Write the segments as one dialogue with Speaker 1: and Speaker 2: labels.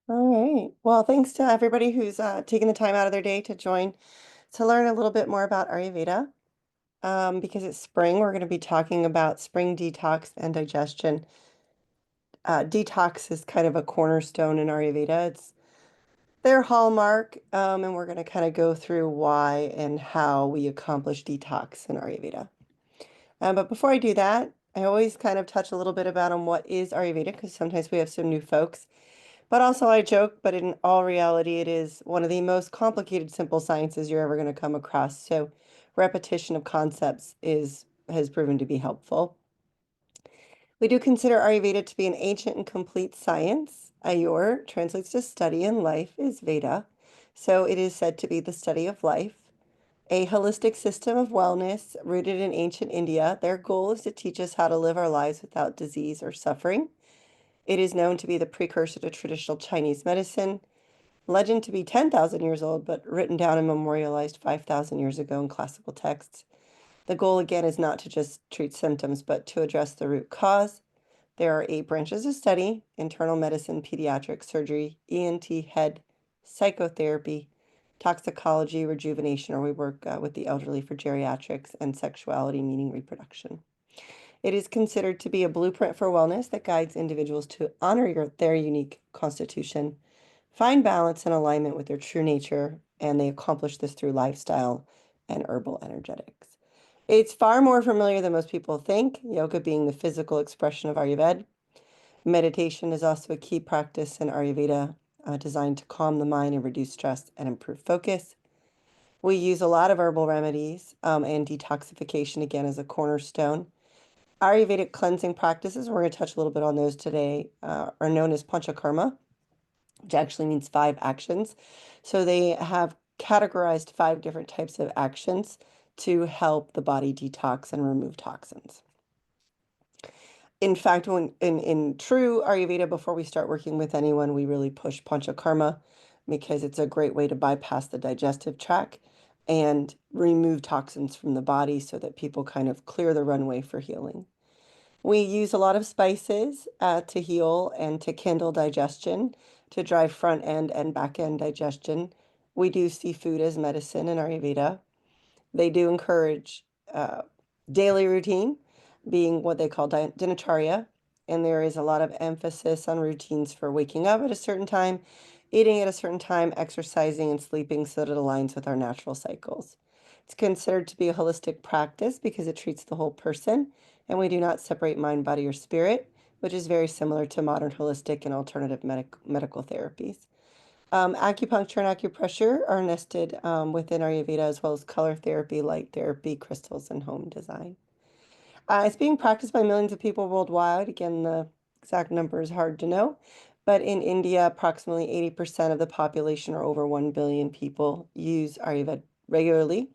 Speaker 1: All right. Well, thanks to everybody who's taking the time out of their day to join to learn a little bit more about Ayurveda. Because it's spring, we're going to be talking about spring detox and digestion. Detox is kind of a cornerstone in Ayurveda. It's their hallmark, and we're going to kind of go through why and how we accomplish detox in Ayurveda. But before I do that, I always kind of touch a little bit about on what is Ayurveda, because sometimes we have some new folks. But also I joke, but in all reality, it is one of the most complicated simple sciences you're ever going to come across. So repetition of concepts has proven to be helpful. We do consider Ayurveda to be an ancient and complete science. Ayur translates to study and life is Veda. So it is said to be the study of life, a holistic system of wellness rooted in ancient India. Their goal is to teach us how to live our lives without disease or suffering. It is known to be the precursor to traditional Chinese medicine. Legend to be 10,000 years old, but written down and memorialized 5,000 years ago in classical texts. The goal, again, is not to just treat symptoms, but to address the root cause. There are 8 branches of study: internal medicine, pediatric surgery, ENT, head, psychotherapy, toxicology, rejuvenation, or we work with the elderly for geriatrics, and sexuality, meaning reproduction. It is considered to be a blueprint for wellness that guides individuals to honor their unique constitution, find balance and alignment with their true nature, and they accomplish this through lifestyle and herbal energetics. It's far more familiar than most people think, yoga being the physical expression of Ayurveda. Meditation is also a key practice in Ayurveda, designed to calm the mind and reduce stress and improve focus. We use a lot of herbal remedies, and detoxification again as a cornerstone. Ayurvedic cleansing practices, we're going to touch a little bit on those today, are known as panchakarma, which actually means 5 actions. So they have categorized 5 different types of actions to help the body detox and remove toxins. In fact, when in true Ayurveda, before we start working with anyone, we really push panchakarma because it's a great way to bypass the digestive tract and remove toxins from the body so that people kind of clear the runway for healing. We use a lot of spices to heal and to kindle digestion, to drive front end and back end digestion. We do see food as medicine in Ayurveda. They do encourage daily routine, being what they call dinacharya, and there is a lot of emphasis on routines for waking up at a certain time, eating at a certain time, exercising and sleeping so that it aligns with our natural cycles. It's considered to be a holistic practice because it treats the whole person, and we do not separate mind, body, or spirit, which is very similar to modern holistic and alternative medical therapies. Acupuncture and acupressure are nested within Ayurveda, as well as color therapy, light therapy, crystals, and home design. It's being practiced by millions of people worldwide. Again, the exact number is hard to know, but in India, approximately 80% of the population, or over 1 billion people, use Ayurveda regularly.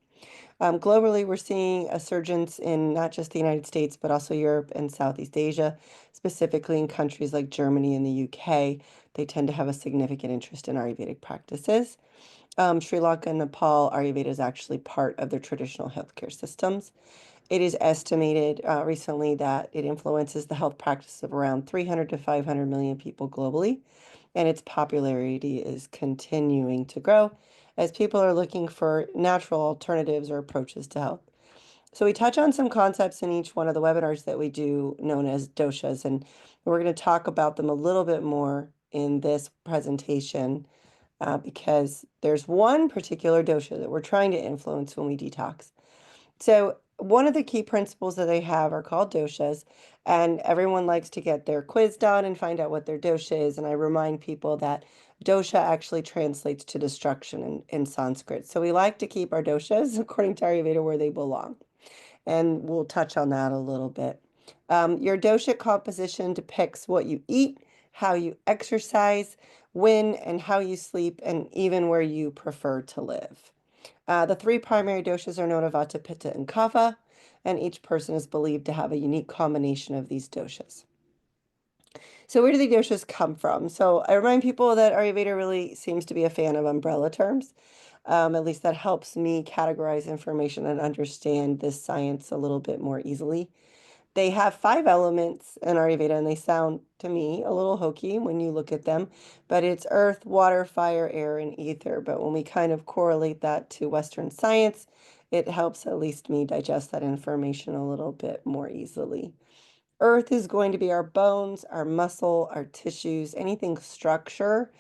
Speaker 1: Globally, we're seeing a surgence in not just the United States, but also Europe and Southeast Asia, specifically in countries like Germany and the UK. They tend to have a significant interest in Ayurvedic practices. Sri Lanka and Nepal, Ayurveda is actually part of their traditional healthcare systems. It is estimated recently that it influences the health practice of around 300 to 500 million people globally, and its popularity is continuing to grow as people are looking for natural alternatives or approaches to health. So we touch on some concepts in each one of the webinars that we do known as doshas, and we're going to talk about them a little bit more in this presentation because there's one particular dosha that we're trying to influence when we detox. So one of the key principles that they have are called doshas, and everyone likes to get their quiz done and find out what their dosha is. And I remind people that dosha actually translates to destruction in Sanskrit. So we like to keep our doshas, according to Ayurveda, where they belong. And we'll touch on that a little bit. Your dosha composition depicts what you eat, how you exercise, when and how you sleep, and even where you prefer to live. The 3 primary doshas are known as Vata, Pitta, and Kapha, and each person is believed to have a unique combination of these doshas. So where do the doshas come from? So I remind people that Ayurveda really seems to be a fan of umbrella terms. At least that helps me categorize information and understand this science a little bit more easily. They have five elements in Ayurveda, and they sound to me a little hokey when you look at them, but it's earth, water, fire, air, and ether. But when we kind of correlate that to Western science, it helps at least me digest that information a little bit more easily. Earth is going to be our bones, our muscle, our tissues, anything structure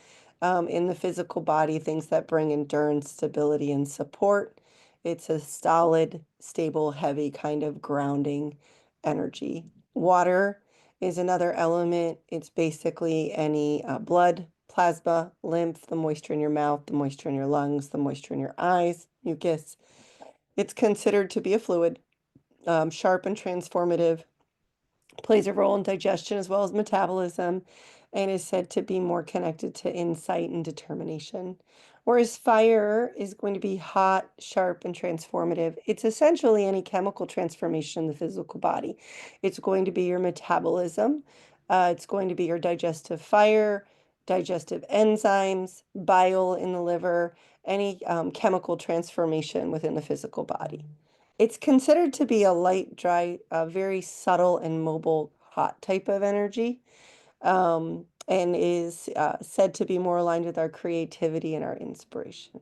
Speaker 1: in the physical body, things that bring endurance, stability, and support. It's a solid, stable, heavy kind of grounding energy. Water is another element. It's basically any blood, plasma, lymph, the moisture in your mouth, the moisture in your lungs, the moisture in your eyes, mucus. It's considered to be a fluid, sharp and transformative, plays a role in digestion as well as metabolism, and is said to be more connected to insight and determination. Whereas fire is going to be hot, sharp, and transformative. It's essentially any chemical transformation in the physical body. It's going to be your metabolism. It's going to be your digestive fire, digestive enzymes, bile in the liver, any chemical transformation within the physical body. It's considered to be a light, dry, very subtle and mobile, hot type of energy, and is said to be more aligned with our creativity and our inspiration.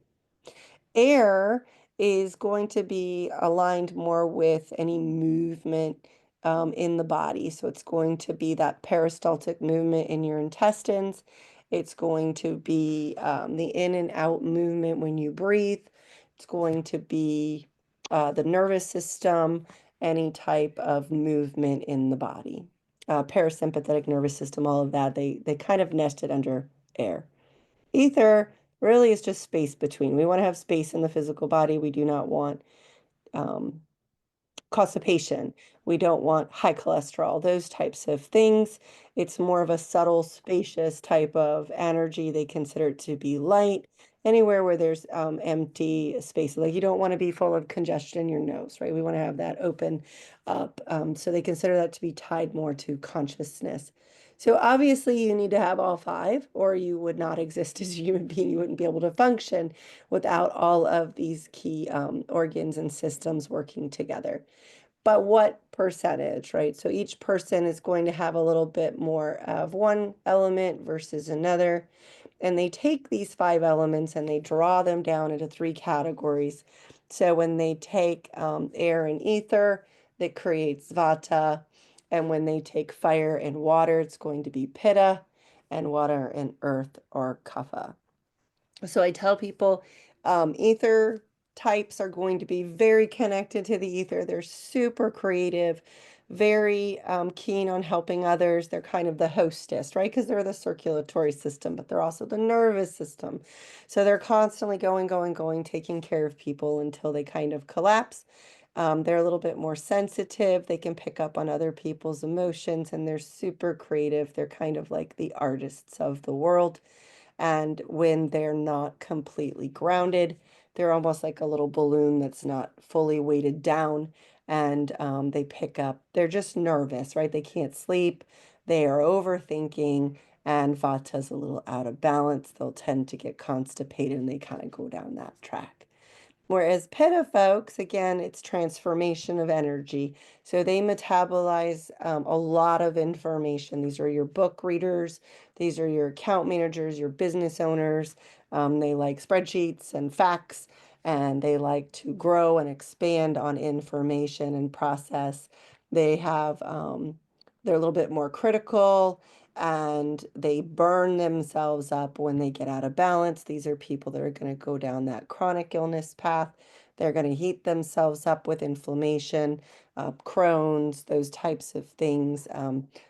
Speaker 1: Air is going to be aligned more with any movement in the body. So it's going to be that peristaltic movement in your intestines. It's going to be the in and out movement when you breathe. It's going to be the nervous system, any type of movement in the body. Parasympathetic nervous system, all of that, they kind of nested under air. Ether really is just space between. We want to have space in the physical body. We do not want um, constipation. We don't want high cholesterol, those types of things. It's more of a subtle, spacious type of energy. They consider it to be light. Anywhere where there's empty space, like you don't want to be full of congestion in your nose, right? We want to have that open up. So they consider that to be tied more to consciousness. So obviously you need to have all five, or you would not exist as a human being. You wouldn't be able to function without all of these key organs and systems working together. But what percentage, right? So each person is going to have a little bit more of one element versus another. And they take these five elements and they draw them down into three categories. So when they take air and ether, that creates vata. And when they take fire and water, it's going to be pitta, and water and earth or kapha. So I tell people ether types are going to be very connected to the ether. They're super creative, very keen on helping others. They're kind of the hostess, right? Because they're the circulatory system, but they're also the nervous system. So they're constantly going, going, going, taking care of people until they kind of collapse. They're a little bit more sensitive. They can pick up on other people's emotions, and they're super creative. They're kind of like the artists of the world. And when they're not completely grounded, they're almost like a little balloon that's not fully weighted down. And they pick up, they're just nervous, right? They can't sleep. They are overthinking. And Vata's a little out of balance. They'll tend to get constipated and they kind of go down that track. Whereas Pitta folks, again, it's transformation of energy. So they metabolize a lot of information. These are your book readers, these are your account managers, your business owners. They like spreadsheets and facts, and they like to grow and expand on information and process. They have, they're a little bit more critical and they burn themselves up when they get out of balance. These are people that are going to go down that chronic illness path. They're going to heat themselves up with inflammation, Crohn's, those types of things,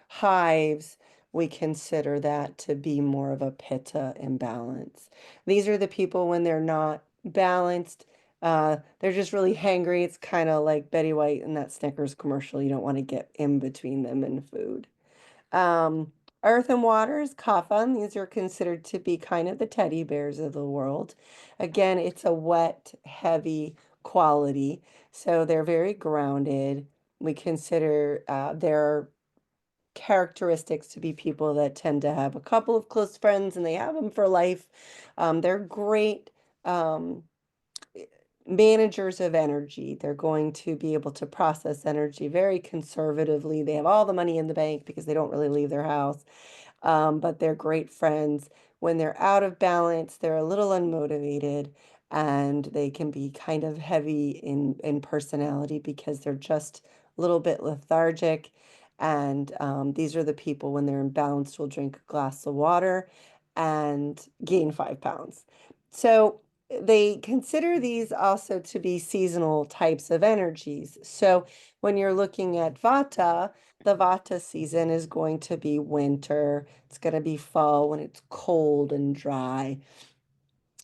Speaker 1: hives. We consider that to be more of a pitta imbalance. These are the people when they're not balanced. They're just really hangry. It's kind of like Betty White in that Snickers commercial. You don't want to get in between them and food. Um, Earth and waters, kapha, these are considered to be kind of the teddy bears of the world. Again, it's a wet, heavy quality, so they're very grounded. We consider their characteristics to be people that tend to have a couple of close friends and they have them for life. They're great. Um, managers of energy. They're going to be able to process energy very conservatively. They have all the money in the bank because they don't really leave their house, but they're great friends. When they're out of balance, they're a little unmotivated and they can be kind of heavy in personality because they're just a little bit lethargic. And these are the people, when they're imbalanced, will drink a glass of water and gain 5 pounds. So they consider these also to be seasonal types of energies. So when you're looking at Vata, the Vata season is going to be winter. It's going to be fall when it's cold and dry.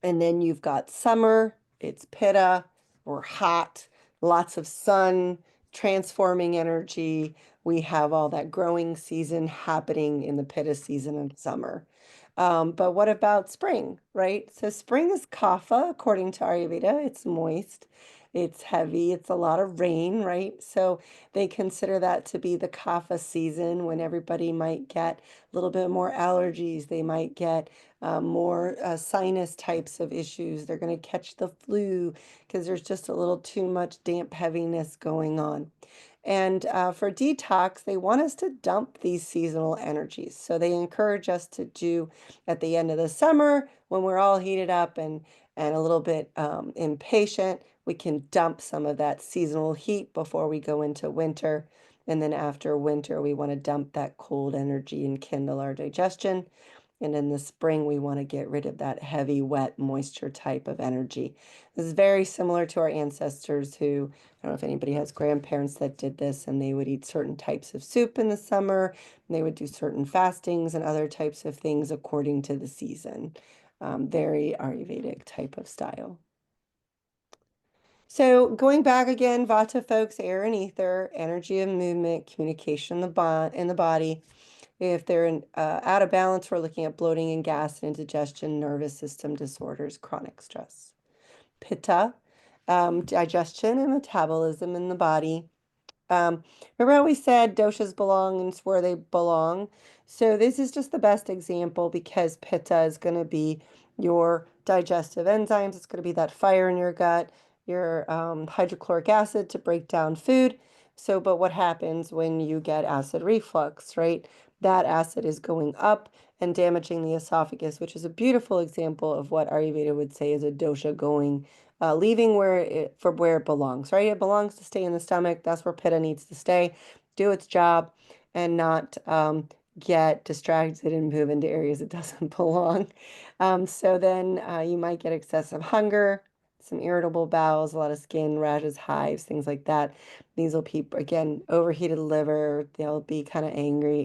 Speaker 1: And then you've got summer, it's Pitta or hot, lots of sun, transforming energy. We have all that growing season happening in the Pitta season of summer. But what about spring, right? So spring is Kapha, according to Ayurveda. It's moist, it's heavy, it's a lot of rain, right? So they consider that to be the Kapha season when everybody might get a little bit more allergies. They might get more sinus types of issues. They're going to catch the flu because there's just a little too much damp heaviness going on. And for detox, they want us to dump these seasonal energies. So they encourage us to do at the end of the summer when we're all heated up and a little bit impatient. We can dump some of that seasonal heat before we go into winter. And then after winter, we want to dump that cold energy and kindle our digestion. And in the spring, we want to get rid of that heavy, wet, moisture type of energy. This is very similar to our ancestors who, I don't know if anybody has grandparents that did this, and they would eat certain types of soup in the summer, and they would do certain fastings and other types of things according to the season. Very Ayurvedic type of style. So going back again, Vata folks, air and ether, energy of movement, communication in the body. If they're out of balance, we're looking at bloating and gas and indigestion, nervous system disorders, chronic stress. Pitta, digestion and metabolism in the body. Remember how we said doshas belong and it's where they belong? So this is just the best example because pitta is going to be your digestive enzymes. It's going to be that fire in your gut, your hydrochloric acid to break down food. So, but what happens when you get acid reflux, right? That acid is going up and damaging the esophagus, which is a beautiful example of what Ayurveda would say is a dosha going leaving where it belongs, right? It belongs to stay in the stomach. That's where pitta needs to stay, do its job, and not get distracted and move into areas it doesn't belong. So then you might get excessive hunger, some irritable bowels, a lot of skin rashes, hives, things like that. These will be, again, overheated liver. They'll be kind of angry,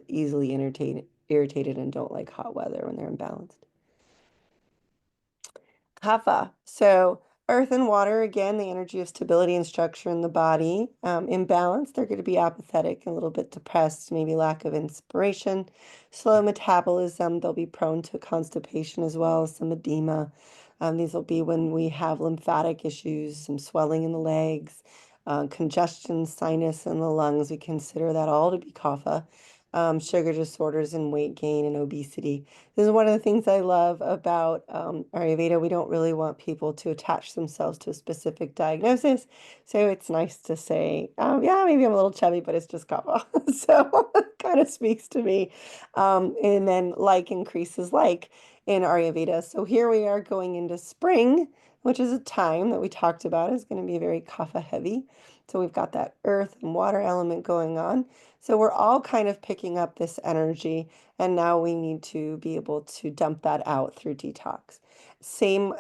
Speaker 1: easily irritated, and don't like hot weather when they're imbalanced. Kapha. So earth and water, again, the energy of stability and structure in the body. Imbalance, they're going to be apathetic, a little bit depressed, maybe lack of inspiration. Slow metabolism, they'll be prone to constipation as well, some edema. These will be when we have lymphatic issues, some swelling in the legs, congestion, sinus in the lungs. We consider that all to be kapha. Sugar disorders and weight gain and obesity. This is one of the things I love about Ayurveda. We don't really want people to attach themselves to a specific diagnosis. So it's nice to say, yeah, maybe I'm a little chubby, but it's just kapha. So it kind of speaks to me. And then like increases like in Ayurveda. So here we are going into spring, which is a time that we talked about is going to be very kapha heavy. So we've got that earth and water element going on. So we're all kind of picking up this energy, and now we need to be able to dump that out through detox. Same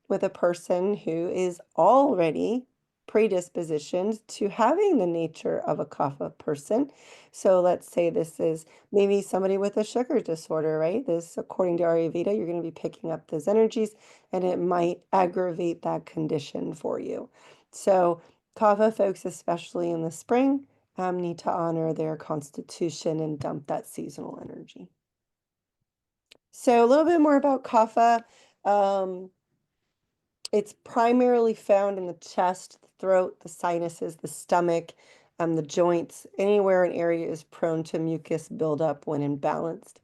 Speaker 1: with a person who is already predispositioned to having the nature of a kapha person. So let's say this is maybe somebody with a sugar disorder, right? This, according to Ayurveda, you're going to be picking up those energies, and it might aggravate that condition for you. So kapha folks, especially in the spring, need to honor their constitution and dump that seasonal energy. So a little bit more about kapha. It's primarily found in the chest, the throat, the sinuses, the stomach, the joints. Anywhere an area is prone to mucus buildup when imbalanced.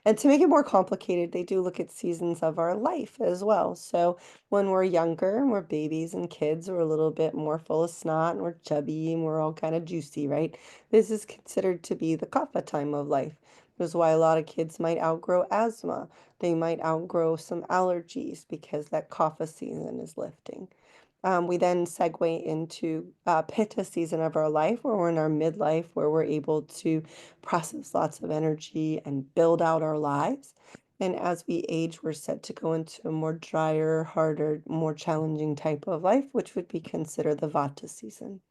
Speaker 1: And to make it more complicated, they do look at seasons of our life as well. So when we're younger and we're babies and kids, we're a little bit more full of snot and we're chubby and we're all kind of juicy, right? This is considered to be the kapha time of life. This is why a lot of kids might outgrow asthma. They might outgrow some allergies because that kapha season is lifting. We then segue into pitta season of our life, where we're in our midlife, where we're able to process lots of energy and build out our lives. And as we age, we're set to go into a more drier, harder, more challenging type of life, which would be considered the vata season.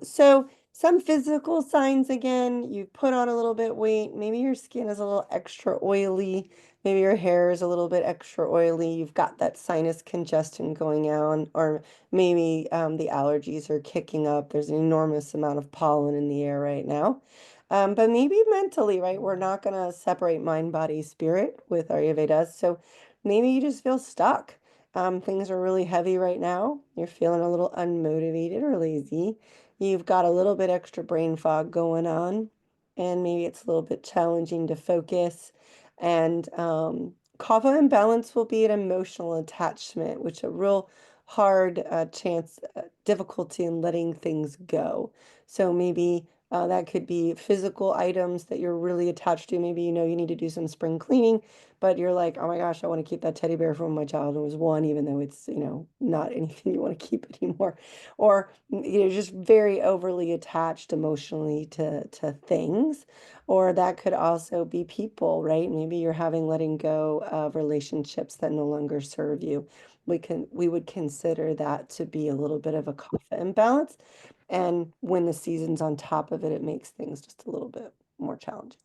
Speaker 1: So some physical signs again, you put on a little bit weight, maybe your skin is a little extra oily, maybe your hair is a little bit extra oily, you've got that sinus congestion going on, or maybe the allergies are kicking up. There's an enormous amount of pollen in the air right now. But maybe mentally, right? We're not going to separate mind, body, spirit with Ayurveda. So maybe you just feel stuck. Things are really heavy right now. You're feeling a little unmotivated or lazy. You've got a little bit extra brain fog going on, and maybe it's a little bit challenging to focus. And kapha imbalance will be an emotional attachment, which a real hard difficulty in letting things go. So maybe that could be physical items that you're really attached to. Maybe you know you need to do some spring cleaning, but you're like, oh my gosh, I want to keep that teddy bear from when my child was one, even though it's, not anything you want to keep anymore. Or you're just very overly attached emotionally to things. Or that could also be people, right? Maybe you're having letting go of relationships that no longer serve you. We would consider that to be a little bit of a kapha imbalance. And when the season's on top of it, it makes things just a little bit more challenging.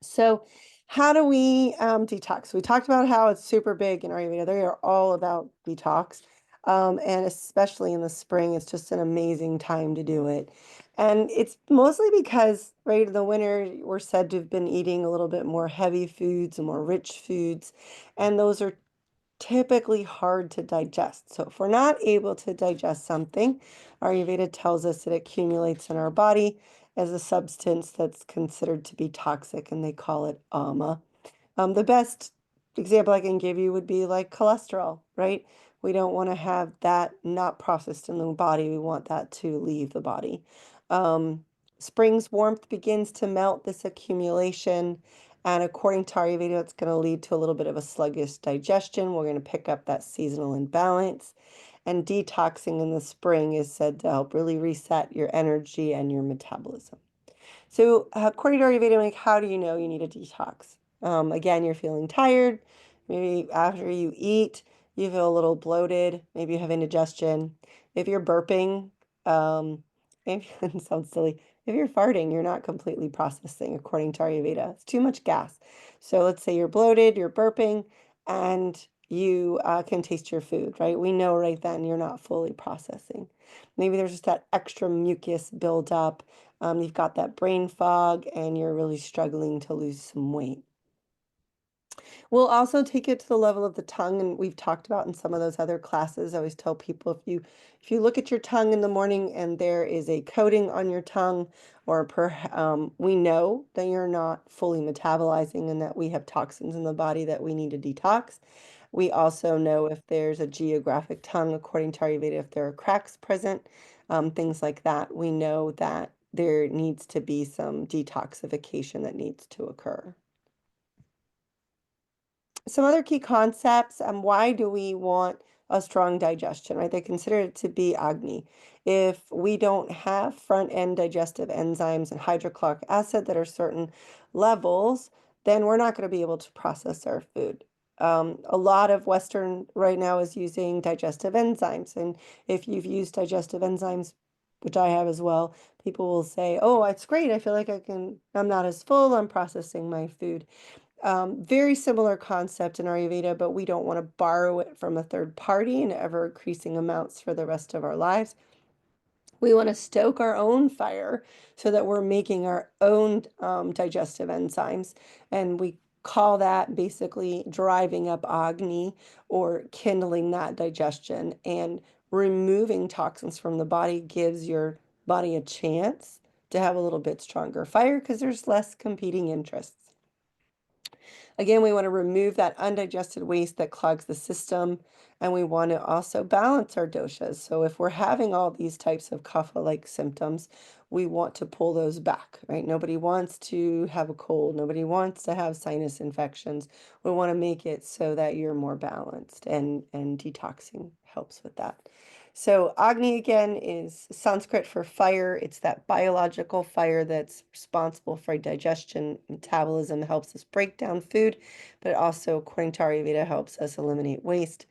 Speaker 1: So, how do we detox? We talked about how it's super big in Ayurveda. They are all about detox. And especially in the spring, it's just an amazing time to do it. And it's mostly because, right, in the winter, we're said to have been eating a little bit more heavy foods and more rich foods. And those are typically hard to digest. So if we're not able to digest something, Ayurveda tells us it accumulates in our body as a substance that's considered to be toxic, and they call it ama. The best example I can give you would be like cholesterol, right? We don't want to have that not processed in the body. We want that to leave the body. Um, Spring's warmth begins to melt this accumulation. And according to Ayurveda, it's going to lead to a little bit of a sluggish digestion. We're going to pick up that seasonal imbalance. And detoxing in the spring is said to help really reset your energy and your metabolism. So, according to Ayurveda, like, how do you know you need a detox? Again, you're feeling tired. Maybe after you eat, you feel a little bloated. Maybe you have indigestion. If you're burping, maybe it sounds silly. If you're farting, you're not completely processing, according to Ayurveda. It's too much gas. So, let's say you're bloated, you're burping, and you can taste your food, right? We know right then you're not fully processing. Maybe there's just that extra mucus buildup. You've got that brain fog and you're really struggling to lose some weight. We'll also take it to the level of the tongue, and we've talked about in some of those other classes. I always tell people if you look at your tongue in the morning and there is a coating on your tongue, or we know that you're not fully metabolizing and that we have toxins in the body that we need to detox. We also know if there's a geographic tongue, according to Ayurveda, if there are cracks present, things like that. We know that there needs to be some detoxification that needs to occur. Some other key concepts, why do we want a strong digestion, right? They consider it to be Agni. If we don't have front end digestive enzymes and hydrochloric acid that are certain levels, then we're not going to be able to process our food. A lot of Western right now is using digestive enzymes. And if you've used digestive enzymes, which I have as well, people will say, oh, it's great. I feel like I'm not as full. I'm processing my food. Very similar concept in Ayurveda, but we don't want to borrow it from a third party in ever increasing amounts for the rest of our lives. We want to stoke our own fire so that we're making our own digestive enzymes. And we call that basically driving up Agni or kindling that digestion. And removing toxins from the body gives your body a chance to have a little bit stronger fire because there's less competing interests. Again, we want to remove that undigested waste that clogs the system, and we want to also balance our doshas. So if we're having all these types of kapha-like symptoms, we want to pull those back, right? Nobody wants to have a cold. Nobody wants to have sinus infections. We want to make it so that you're more balanced, and detoxing helps with that. So Agni again is Sanskrit for fire. It's that biological fire that's responsible for digestion, metabolism, helps us break down food, but it also, according to Ayurveda, helps us eliminate waste.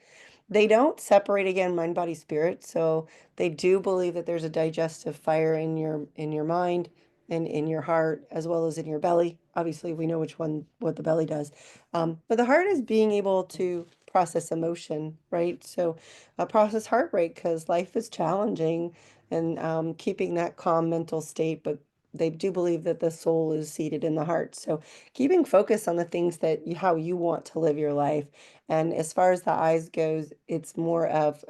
Speaker 1: They don't separate again mind, body, spirit. So they do believe that there's a digestive fire in your mind and in your heart as well as in your belly. Obviously, we know which one what the belly does. But the heart is being able to process emotion, right? So process heartbreak because life is challenging and keeping that calm mental state. But they do believe that the soul is seated in the heart. So keeping focus on the things that how you want to live your life, and as far as the eyes goes, it's more of,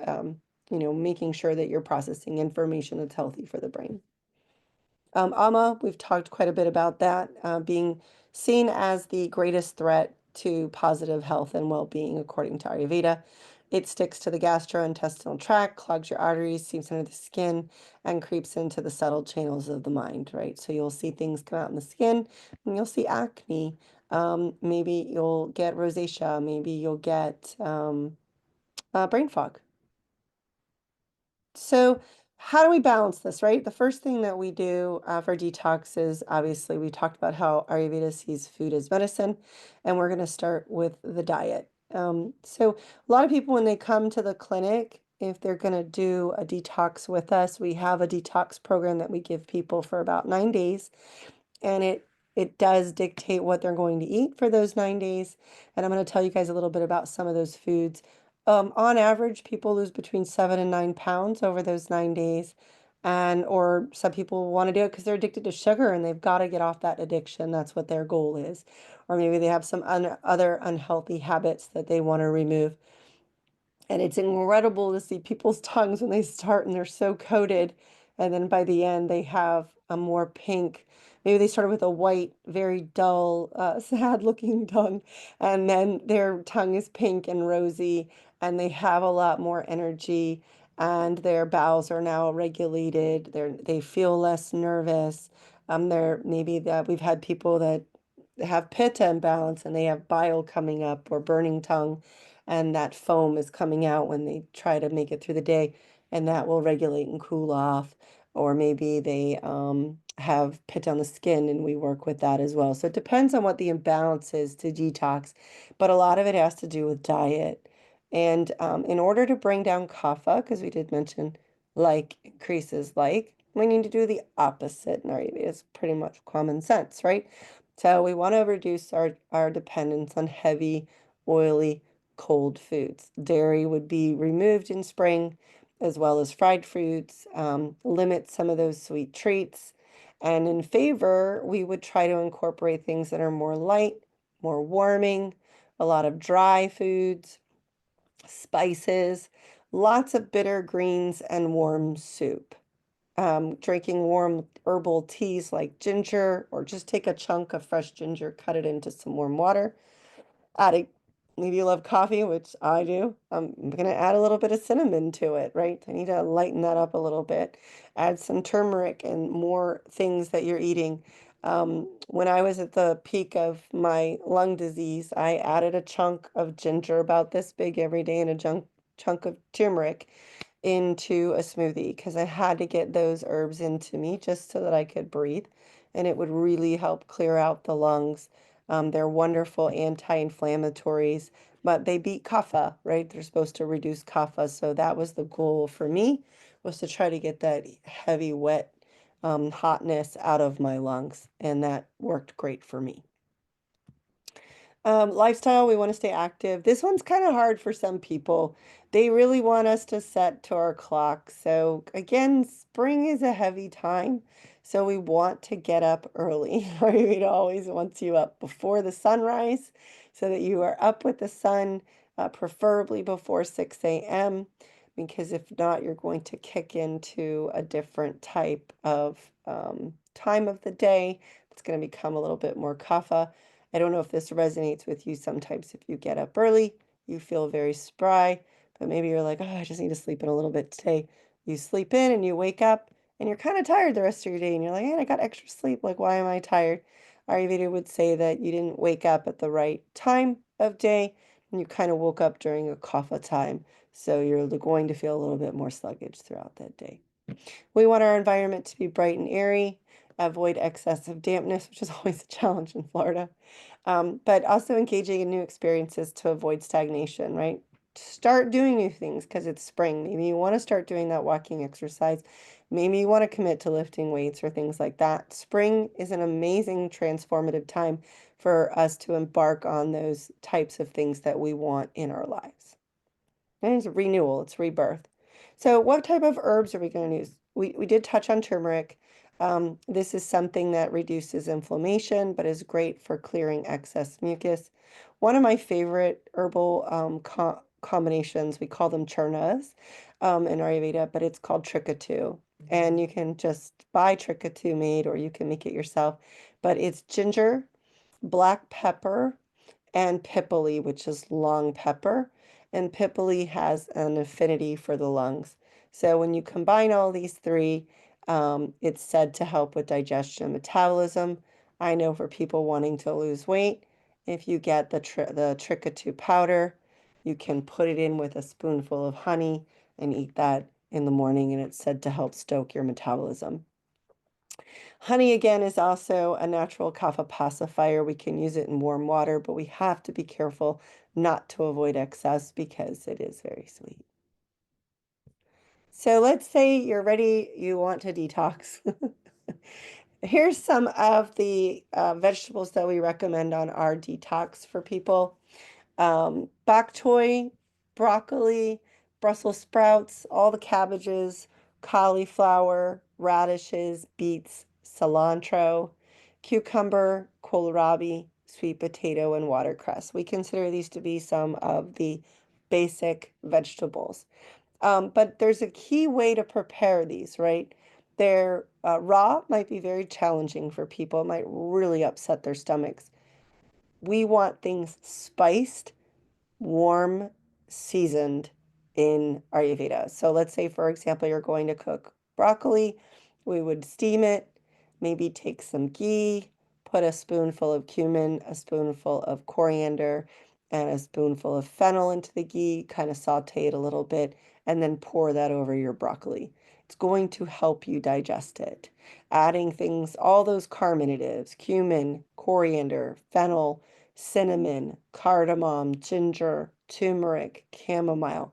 Speaker 1: making sure that you're processing information that's healthy for the brain. Ama, we've talked quite a bit about that, being seen as the greatest threat to positive health and well-being, according to Ayurveda. It sticks to the gastrointestinal tract, clogs your arteries, seeps under the skin, and creeps into the subtle channels of the mind, right? So you'll see things come out in the skin, and you'll see acne. Maybe you'll get rosacea. Maybe you'll get brain fog. So, how do we balance this, right? The first thing that we do for detox is obviously we talked about how Ayurveda sees food as medicine, and we're going to start with the diet. So, a lot of people, when they come to the clinic, if they're going to do a detox with us, we have a detox program that we give people for about 9 days, and it does dictate what they're going to eat for those 9 days. And I'm going to tell you guys a little bit about some of those foods. On average, people lose between 7 and 9 pounds over those 9 days. And or some people want to do it because they're addicted to sugar and they've got to get off that addiction. That's what their goal is. Or maybe they have some other unhealthy habits that they want to remove. And it's incredible to see people's tongues when they start and they're so coated. And then by the end, they have a more pink. Maybe they started with a white, very dull, sad looking tongue. And then their tongue is pink and rosy. And they have a lot more energy. And their bowels are now regulated. They feel less nervous. Maybe that we've had people that have pitta imbalance and they have bile coming up or burning tongue, and that foam is coming out when they try to make it through the day, and that will regulate and cool off. Or maybe they have pit on the skin, and we work with that as well. So it depends on what the imbalance is to detox, but a lot of it has to do with diet. And in order to bring down kapha, because we did mention like increases like, we need to do the opposite in Ayurveda. It's pretty much common sense, right? So we want to reduce our dependence on heavy, oily, cold foods. Dairy would be removed in spring, as well as fried foods, limit some of those sweet treats. And in favor, we would try to incorporate things that are more light, more warming, a lot of dry foods, spices, lots of bitter greens, and warm soup. Drinking warm herbal teas like ginger, or just take a chunk of fresh ginger, cut it into some warm water. Adding, maybe you love coffee, which I do. I'm going to add a little bit of cinnamon to it, right? I need to lighten that up a little bit. Add some turmeric and more things that you're eating. When I was at the peak of my lung disease, I added a chunk of ginger about this big every day and a chunk of turmeric into a smoothie because I had to get those herbs into me just so that I could breathe. And it would really help clear out the lungs. They're wonderful anti-inflammatories, but they beat kapha, right? They're supposed to reduce kapha. So that was the goal for me, was to try to get that heavy, wet hotness out of my lungs. And that worked great for me. Lifestyle, we want to stay active. This one's kind of hard for some people. They really want us to set to our clock. So again, spring is a heavy time. So we want to get up early. Right? It always wants you up before the sunrise so that you are up with the sun, preferably before 6 a.m. Because if not, you're going to kick into a different type of time of the day, it's going to become a little bit more kapha. I don't know if this resonates with you. Sometimes if you get up early, you feel very spry, but maybe you're like, oh, I just need to sleep in a little bit today. You sleep in and you wake up and you're kind of tired the rest of your day, and you're like, man, I got extra sleep. Like, why am I tired? Ayurveda would say that you didn't wake up at the right time of day, and you kind of woke up during a kapha time. So you're going to feel a little bit more sluggish throughout that day. We want our environment to be bright and airy, avoid excessive dampness, which is always a challenge in Florida, but also engaging in new experiences to avoid stagnation, right? Start doing new things because it's spring. Maybe you want to start doing that walking exercise. Maybe you want to commit to lifting weights or things like that. Spring is an amazing transformative time for us to embark on those types of things that we want in our lives. And it's renewal, it's rebirth. So what type of herbs are we going to use? We did touch on turmeric. This is something that reduces inflammation, but is great for clearing excess mucus. One of my favorite herbal combinations, we call them churnas in Ayurveda, but it's called trikatu. And you can just buy trikatu made or you can make it yourself. But it's ginger, black pepper, and pipali, which is long pepper. And pipali has an affinity for the lungs. So when you combine all these three, it's said to help with digestion and metabolism. I know for people wanting to lose weight, if you get the trikatu powder, you can put it in with a spoonful of honey and eat that in the morning, and it's said to help stoke your metabolism. Honey, again, is also a natural kapha pacifier. We can use it in warm water, but we have to be careful not to avoid excess because it is very sweet. So let's say you're ready, you want to detox. Here's some of the vegetables that we recommend on our detox for people. Bok choy, broccoli, Brussels sprouts, all the cabbages, cauliflower, radishes, beets, cilantro, cucumber, kohlrabi, sweet potato, and watercress. We consider these to be some of the basic vegetables. But there's a key way to prepare these, right? They're raw, might be very challenging for people, it might really upset their stomachs. We want things spiced, warm, seasoned in Ayurveda. So let's say, for example, you're going to cook broccoli. We would steam it, maybe take some ghee, put a spoonful of cumin, a spoonful of coriander, and a spoonful of fennel into the ghee, kind of saute it a little bit, and then pour that over your broccoli. It's going to help you digest it. Adding things, all those carminatives, cumin, coriander, fennel, cinnamon, cardamom, ginger, turmeric, chamomile.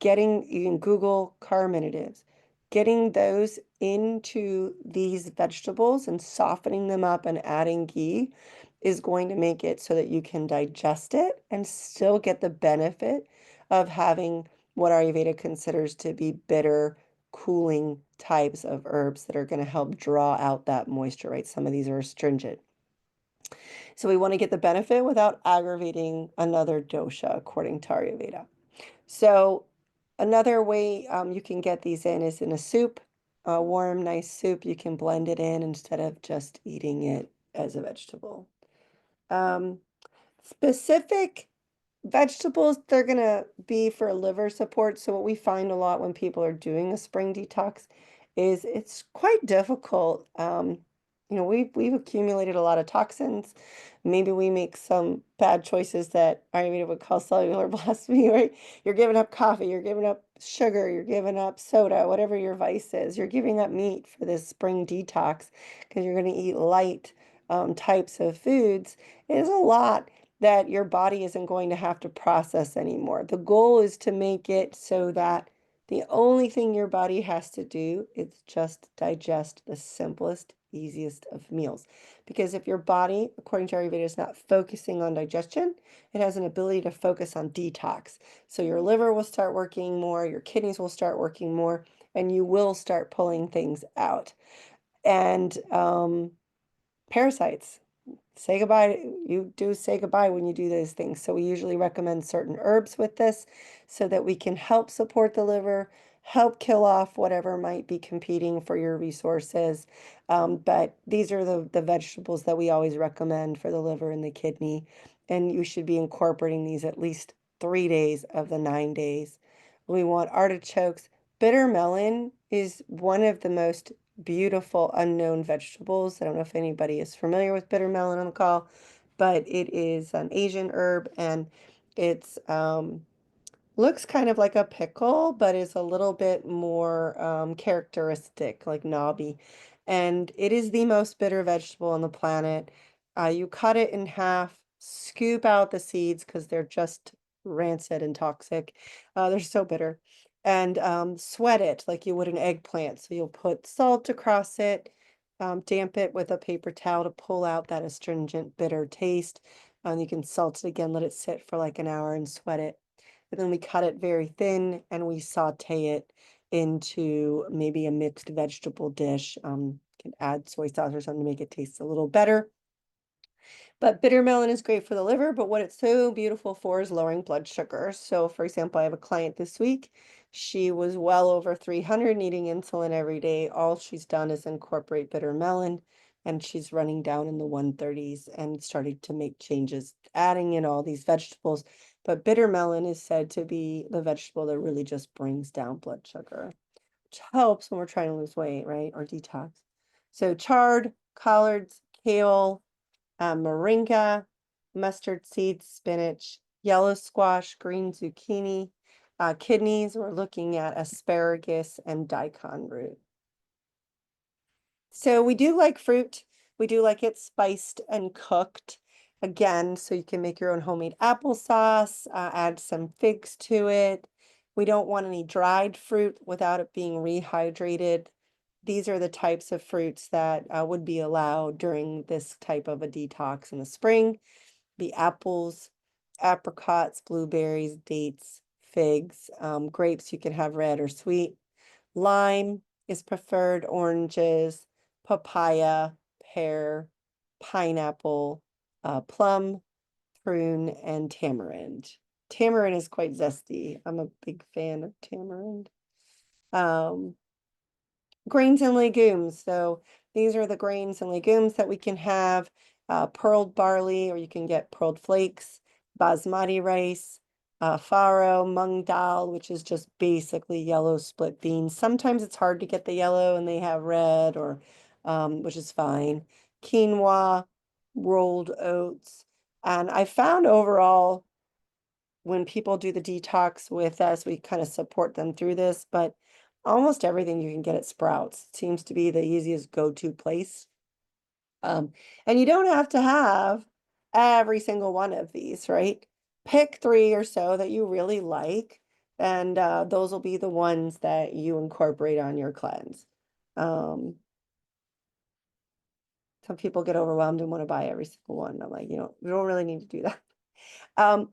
Speaker 1: You can Google carminatives, getting those into these vegetables and softening them up and adding ghee is going to make it so that you can digest it and still get the benefit of having what Ayurveda considers to be bitter, cooling types of herbs that are going to help draw out that moisture, right? Some of these are astringent. So we want to get the benefit without aggravating another dosha, according to Ayurveda. So another way you can get these in is in a soup, a warm, nice soup. You can blend it in instead of just eating it as a vegetable. Um, Specific vegetables, they're going to be for liver support. So what we find a lot when people are doing a spring detox is it's quite difficult. We've accumulated a lot of toxins. Maybe we make some bad choices that Ayurveda would call cellular blasphemy, right? You're giving up coffee, you're giving up sugar, you're giving up soda, whatever your vice is. You're giving up meat for this spring detox because you're going to eat light types of foods. It is a lot that your body isn't going to have to process anymore. The goal is to make it so that the only thing your body has to do is just digest the simplest, easiest of meals. Because if your body, according to Ayurveda, is not focusing on digestion, it has an ability to focus on detox. So your liver will start working more, your kidneys will start working more, and you will start pulling things out. And parasites. Say goodbye. You do say goodbye when you do those things. So we usually recommend certain herbs with this so that we can help support the liver, help kill off whatever might be competing for your resources. But these are the vegetables that we always recommend for the liver and the kidney. And you should be incorporating these at least 3 days of the 9 days. We want artichokes. Bitter melon is one of the most beautiful unknown vegetables. I don't know if anybody is familiar with bitter melon on the call, but it is an Asian herb, and it's looks kind of like a pickle, but is a little bit more characteristic, like knobby. And it is the most bitter vegetable on the planet. You cut it in half, scoop out the seeds because they're just rancid and toxic. They're so bitter. And sweat it like you would an eggplant. So you'll put salt across it, damp it with a paper towel to pull out that astringent, bitter taste. You can salt it again, let it sit for like an hour and sweat it. And then we cut it very thin and we saute it into maybe a mixed vegetable dish. Can add soy sauce or something to make it taste a little better. But bitter melon is great for the liver, but what it's so beautiful for is lowering blood sugar. So, for example, I have a client this week. She was well over 300, needing insulin every day. All she's done is incorporate bitter melon, and she's running down in the 130s and starting to make changes, adding in all these vegetables. But bitter melon is said to be the vegetable that really just brings down blood sugar, which helps when we're trying to lose weight, right? Or detox. So chard, collards, kale, moringa, mustard seeds, spinach, yellow squash, green zucchini, kidneys. We're looking at asparagus and daikon root. So we do like fruit. We do like it spiced and cooked. Again, so you can make your own homemade applesauce, add some figs to it. We don't want any dried fruit without it being rehydrated. These are the types of fruits that would be allowed during this type of a detox in the spring. The apples, apricots, blueberries, dates, figs, grapes you can have red or sweet. Lime is preferred, oranges, papaya, pear, pineapple, plum, prune, and tamarind. Tamarind is quite zesty. I'm a big fan of tamarind. Um, Grains and legumes. So these are the grains and legumes that we can have. Pearled barley, or you can get pearled flakes, basmati rice, farro, mung dal, which is just basically yellow split beans. Sometimes it's hard to get the yellow and they have red, or which is fine. Quinoa, rolled oats. And I found overall, when people do the detox with us, we kind of support them through this, but almost everything you can get at Sprouts seems to be the easiest go-to place. And you don't have to have every single one of these, right? Pick 3 or so that you really like, and those will be the ones that you incorporate on your cleanse. Um, some people get overwhelmed and want to buy every single one. I'm like, you don't really need to do that.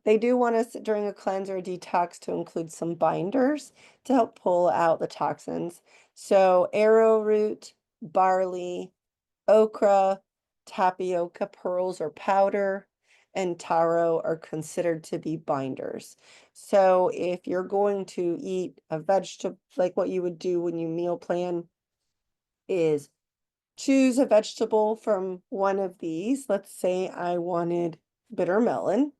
Speaker 1: They do want us during a cleanse or a detox to include some binders to help pull out the toxins. So arrowroot, barley, okra, tapioca pearls or powder, and taro are considered to be binders. So if you're going to eat a vegetable, like what you would do when you meal plan, is choose a vegetable from one of these. Let's say I wanted bitter melon,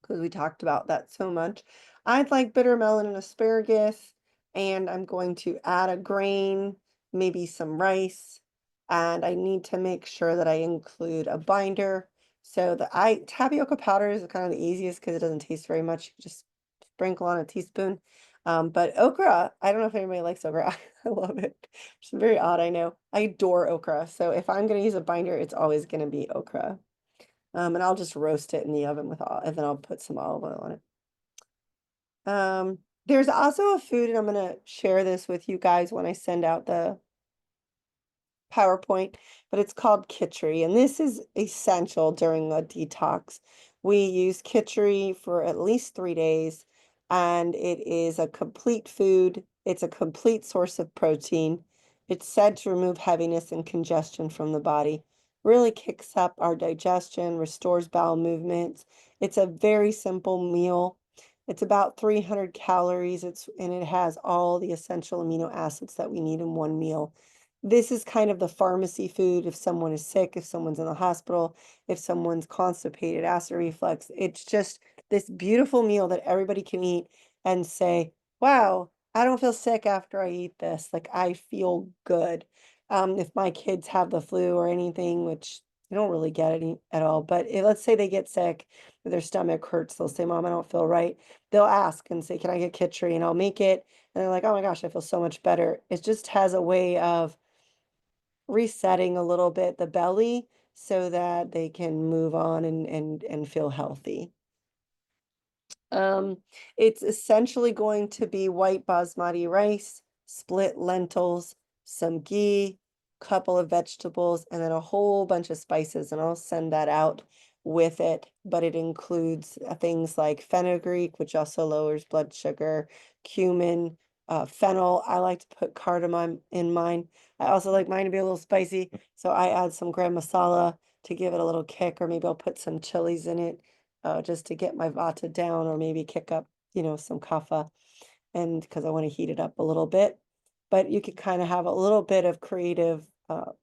Speaker 1: because we talked about that so much. I'd like bitter melon and asparagus, and I'm going to add a grain, maybe some rice, and I need to make sure that I include a binder. So the tapioca powder is kind of the easiest because it doesn't taste very much. You just sprinkle on a teaspoon. But okra, I don't know if anybody likes okra. I love it. It's very odd, I know. I adore okra. So if I'm going to use a binder, it's always going to be okra. And I'll just roast it in the oven with all, and then I'll put some olive oil on it. There's also a food, and I'm gonna share this with you guys when I send out the PowerPoint, but it's called khichdi, and this is essential during a detox. We use khichdi for at least 3 days, and it is a complete food. It's a complete source of protein. It's said to remove heaviness and congestion from the body, really kicks up our digestion, restores bowel movements. It's a very simple meal. It's about 300 calories. And it has all the essential amino acids that we need in one meal. This is kind of the pharmacy food if someone is sick, if someone's in the hospital, if someone's constipated, acid reflux. It's just this beautiful meal that everybody can eat and say, wow, I don't feel sick after I eat this. Like I feel good. If my kids have the flu or anything, which they don't really get any at all, but let's say they get sick, their stomach hurts, they'll say, Mom, I don't feel right. They'll ask and say, can I get Kitchery? And I'll make it. And they're like, oh my gosh, I feel so much better. It just has a way of resetting a little bit the belly so that they can move on and feel healthy. Um, it's essentially going to be white basmati rice, split lentils, some ghee, couple of vegetables, and then a whole bunch of spices. And I'll send that out with it. But it includes things like fenugreek, which also lowers blood sugar, cumin, fennel. I like to put cardamom in mine. I also like mine to be a little spicy, so I add some gram masala to give it a little kick, or maybe I'll put some chilies in it just to get my vata down, or maybe kick up, some kapha, and because I want to heat it up a little bit. But you could kind of have a little bit of creative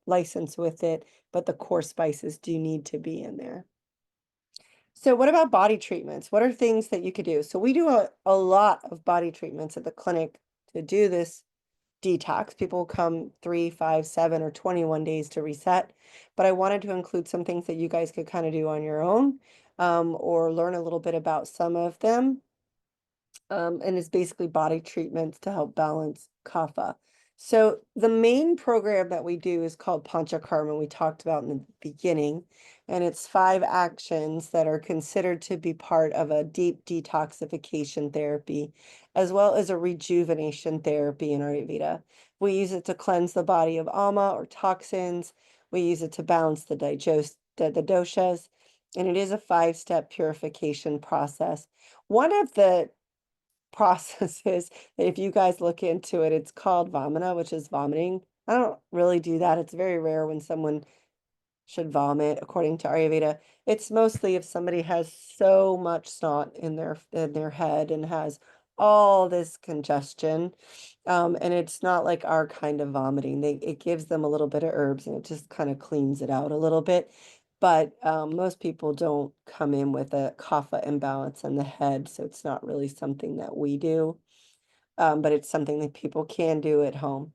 Speaker 1: license with it, but the core spices do need to be in there. So what about body treatments? What are things that you could do? So we do a lot of body treatments at the clinic to do this detox. People come 3, 5, 7, or 21 days to reset. But I wanted to include some things that you guys could kind of do on your own, or learn a little bit about some of them. And it's basically body treatments to help balance kapha. So the main program that we do is called Panchakarma. We talked about in the beginning, and it's 5 actions that are considered to be part of a deep detoxification therapy, as well as a rejuvenation therapy in Ayurveda. We use it to cleanse the body of ama or toxins. We use it to balance the doshas, and it is a 5-step purification process. One of the processes that if you guys look into it, it's called vamana, which is vomiting. I don't really do that. It's very rare when someone should vomit, according to Ayurveda. It's mostly if somebody has so much snot in their head and has all this congestion. And it's not like our kind of vomiting. It gives them a little bit of herbs and it just kind of cleans it out a little bit. But most people don't come in with a kapha imbalance in the head, so it's not really something that we do. But it's something that people can do at home.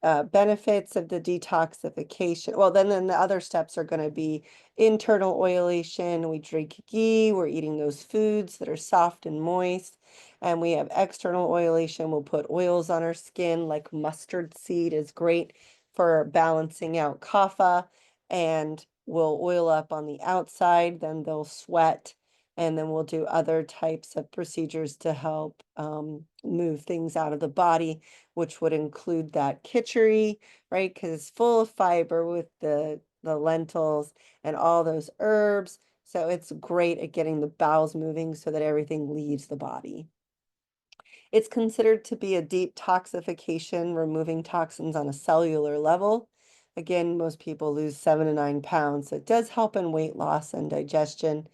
Speaker 1: Benefits of the detoxification. Well, then the other steps are going to be internal oilation. We drink ghee. We're eating those foods that are soft and moist. And we have external oilation. We'll put oils on our skin, like mustard seed is great for balancing out kapha. And we'll oil up on the outside. Then they'll sweat. And then we'll do other types of procedures to help move things out of the body, which would include that kitchery, right? Because it's full of fiber with the lentils and all those herbs. So it's great at getting the bowels moving so that everything leaves the body. It's considered to be a deep toxification, removing toxins on a cellular level. Again, most people lose 7 to 9 pounds. So it does help in weight loss and digestion,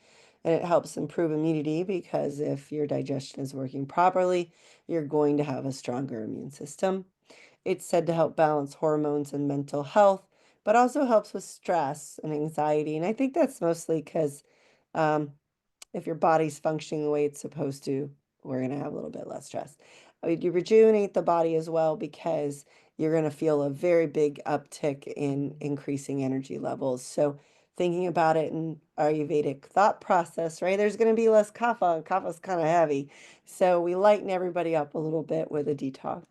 Speaker 1: and it helps improve immunity because if your digestion is working properly, you're going to have a stronger immune system. It's said to help balance hormones and mental health, but also helps with stress and anxiety. And I think that's mostly because um, if your body's functioning the way it's supposed to, we're going to have a little bit less stress. I mean, you rejuvenate the body as well because you're going to feel a very big uptick in increasing energy levels. So thinking about it in Ayurvedic thought process, right? There's going to be less kapha, and kapha's kind of heavy. So we lighten everybody up a little bit with a detox.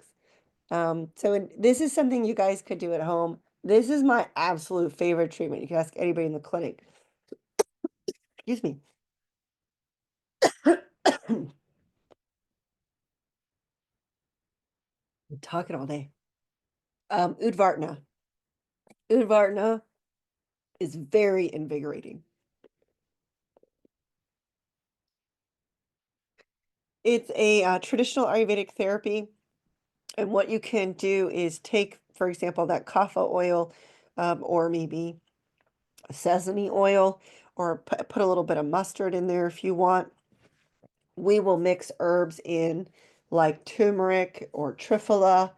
Speaker 1: This is something you guys could do at home. This is my absolute favorite treatment. You can ask anybody in the clinic. Excuse me. I'm talking all day. Udvartana. Udvartana is very invigorating. It's a traditional Ayurvedic therapy. And what you can do is take, for example, that kapha oil, or maybe sesame oil, or put a little bit of mustard in there if you want. We will mix herbs in like turmeric or triphala,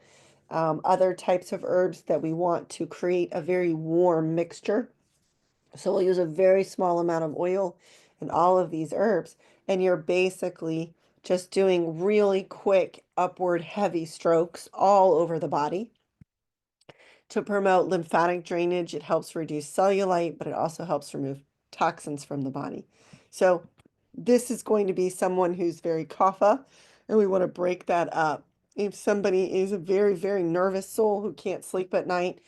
Speaker 1: other types of herbs that we want to create a very warm mixture. So we'll use a very small amount of oil in all of these herbs, and you're basically just doing really quick upward heavy strokes all over the body to promote lymphatic drainage. It helps reduce cellulite, but it also helps remove toxins from the body. So this is going to be someone who's very kapha, and we want to break that up. If somebody is a very, very nervous soul who can't sleep at night,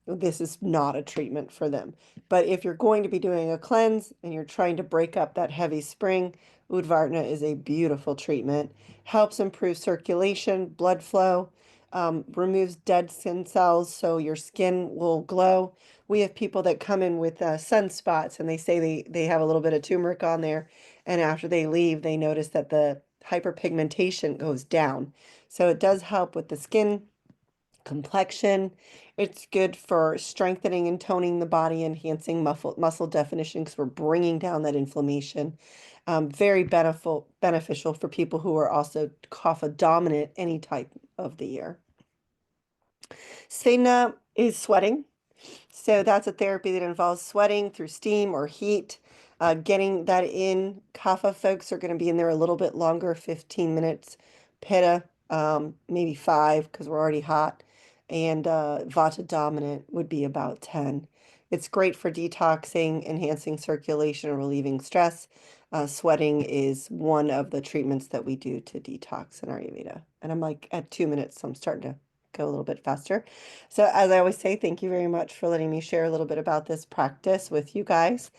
Speaker 1: this is not a treatment for them. But if you're going to be doing a cleanse and you're trying to break up that heavy spring, Udvarna is a beautiful treatment. Helps improve circulation, blood flow, removes dead skin cells so your skin will glow. We have people that come in with sunspots and they say they have a little bit of turmeric on there, and after they leave, they notice that the hyperpigmentation goes down. So it does help with the skin complexion. It's good for strengthening and toning the body, enhancing muscle definition because we're bringing down that inflammation. Very beneficial for people who are also kapha dominant any type of the year. Sedna is sweating. So that's a therapy that involves sweating through steam or heat. Getting that in. Kapha folks are going to be in there a little bit longer, 15 minutes. Pitta, maybe 5 because we're already hot. And Vata dominant would be about 10. It's great for detoxing, enhancing circulation, and relieving stress. Sweating is one of the treatments that we do to detox in Ayurveda. And I'm like at 2 minutes, so I'm starting to go a little bit faster. So as I always say, thank you very much for letting me share a little bit about this practice with you guys.